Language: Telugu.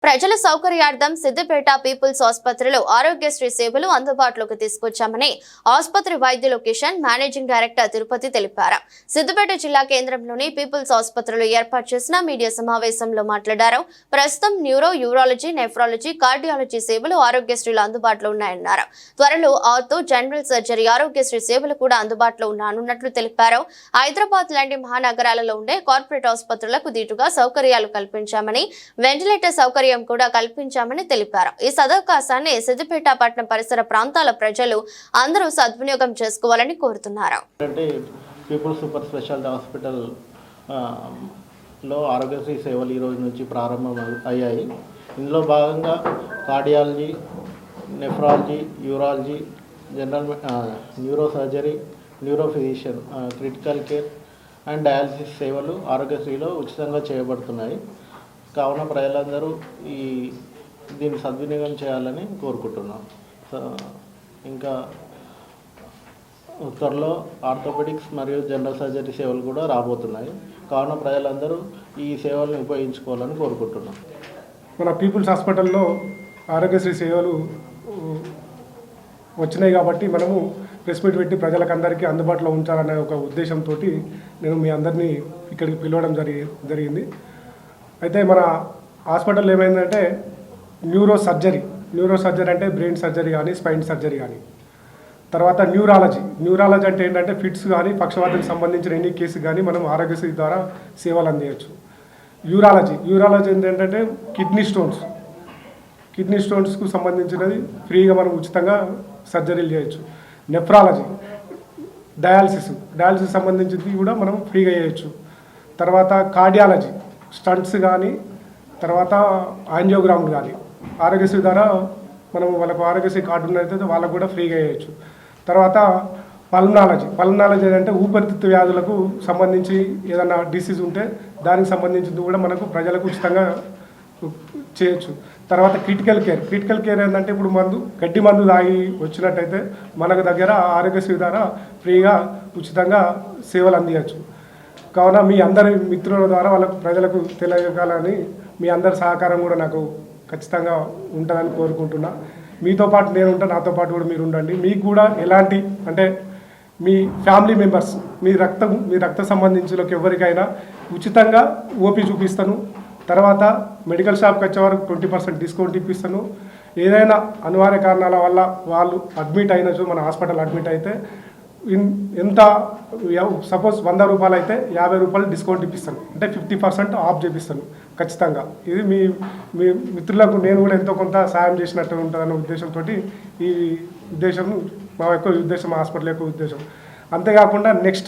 ప్రజల సౌకర్యార్థం సిద్దిపేట పీపుల్స్ ఆసుపత్రిలో ఆరోగ్యశ్రీ సేవలు అందుబాటులోకి తీసుకొచ్చామని ఆసుపత్రి వైద్యులు కిషన్ మేనేజింగ్ డైరెక్టర్ తిరుపతి తెలిపారు. సిద్దిపేట జిల్లా కేంద్రంలోని పీపుల్స్ ఆసుపత్రిలో ఏర్పాటు చేసిన మీడియా సమావేశంలో మాట్లాడారు. ప్రస్తుతం న్యూరో, యూరాలజీ, నెఫ్రాలజీ, కార్డియాలజీ సేవలు ఆరోగ్యశ్రీలో అందుబాటులో ఉన్నాయన్నారు. త్వరలో ఆర్థో, జనరల్ సర్జరీ ఆరోగ్యశ్రీ సేవలు కూడా అందుబాటులో ఉన్నాయన్నట్లు తెలిపారు. హైదరాబాద్ లాంటి మహానగరాలలో ఉండే కార్పొరేట్ ఆసుపత్రులకు దీటుగా సౌకర్యాలు కల్పించామని, వెంటిలేటర్ సౌకర్యం కూడా కల్పించామని తెలిపారు. ఈ సదవకాశాన్ని సిద్దిపేట పట్టణ పరిసర ప్రాంతాల ప్రజలు అందరూ సద్వినియోగం చేసుకోవాలని కోరుతున్నారు. పీపుల్స్ సూపర్ స్పెషాలిటీ హాస్పిటల్ లో ఆరోగ్యశ్రీ సేవలు ఈ రోజు నుంచి ప్రారంభం అయ్యాయి. ఇందులో భాగంగా cardiology, nephrology, urology, general neuro surgery, neuro physician, critical care and dialysis సేవలు ఆరోగ్యశ్రీలో ఉచితంగా చేయబడుతున్నాయి. కావున ప్రజలందరూ దీన్ని సద్వినియోగం చేయాలని కోరుకుంటున్నాం. ఇంకా త్వరలో ఆర్థోపెడిక్స్ మరియు జనరల్ సర్జరీ సేవలు కూడా రాబోతున్నాయి. కావున ప్రజలందరూ ఈ సేవలను ఉపయోగించుకోవాలని కోరుకుంటున్నాం. మన పీపుల్స్ హాస్పిటల్లో ఆరోగ్యశ్రీ సేవలు వచ్చినాయి కాబట్టి మనము ప్రెస్ మీట్ పెట్టి ప్రజలకందరికీ అందుబాటులో ఉంచాలనే ఒక ఉద్దేశంతో నేను మీ అందరినీ ఇక్కడికి పిలవడం జరిగింది. అయితే మన హాస్పిటల్లో ఏమైందంటే న్యూరో సర్జరీ అంటే బ్రెయిన్ సర్జరీ కానీ, స్పైన్ సర్జరీ కానీ, తర్వాత న్యూరాలజీ అంటే ఏంటంటే ఫిట్స్ కానీ, పక్షవాతానికి సంబంధించిన ఎన్ని కేసు కానీ మనం ఆరోగ్యశ్రీ ద్వారా సేవలు అందించవచ్చు. యూరాలజీ ఏంటంటే కిడ్నీ స్టోన్స్కు సంబంధించినది ఫ్రీగా మనం ఉచితంగా సర్జరీలు చేయొచ్చు. నెఫ్రాలజీ, డయాలసిస్ సంబంధించింది కూడా మనం ఫ్రీగా చేయొచ్చు. తర్వాత కార్డియాలజీ, స్టంట్స్ కానీ, తర్వాత యాంజియోగ్రామ్ కానీ ఆరోగ్యశ్రీ ద్వారా మనం వాళ్ళకు ఆరోగ్యశ్రీ కార్డు ఉన్నదైతే వాళ్ళకు కూడా ఫ్రీగా చేయొచ్చు. తర్వాత పల్మనాలజీ అంటే ఊపిరితిత్తు వ్యాధులకు సంబంధించి ఏదైనా డిసీజ్ ఉంటే దానికి సంబంధించింది కూడా మనకు ప్రజలకు ఉచితంగా చేయొచ్చు. తర్వాత క్రిటికల్ కేర్ ఏంటంటే ఇప్పుడు గడ్డి మందు తాగి వచ్చినట్టయితే మనకు దగ్గర ఆరోగ్యశ్రీ ద్వారా ఫ్రీగా ఉచితంగా సేవలు అందించవచ్చు. కావున మీ అందరి మిత్రుల ద్వారా వాళ్ళకు ప్రజలకు తెలియజేయాలని మీ అందరి సహకారం కూడా నాకు ఖచ్చితంగా ఉంటుందని కోరుకుంటున్నా. మీతో పాటు నేను ఉంటాను, నాతో పాటు కూడా మీరు ఉండండి. మీకు కూడా ఎలాంటి అంటే మీ ఫ్యామిలీ మెంబర్స్, మీ రక్త సంబంధించులకు ఎవరికైనా ఉచితంగా ఓపీ చూపిస్తాను. తర్వాత మెడికల్ షాప్కి వచ్చేవారికి 20% డిస్కౌంట్ ఇప్పిస్తాను. ఏదైనా అనివార్య కారణాల వల్ల వాళ్ళు అడ్మిట్ అయినచో మన హాస్పిటల్ అడ్మిట్ అయితే ఎంత సపోజ్ 100 రూపాయలు అయితే 50 రూపాయలు డిస్కౌంట్ ఇప్పిస్తాను. అంటే 50% ఆఫ్ చేపిస్తాను ఖచ్చితంగా. ఇది మీ మిత్రులకు నేను కూడా ఎంతో కొంత సాయం చేసినట్టు ఉంటుందన్న ఉద్దేశంతో ఈ ఉద్దేశం మా యొక్క ఉద్దేశం, హాస్పిటల్ యొక్క ఉద్దేశం. అంతేకాకుండా నెక్స్ట్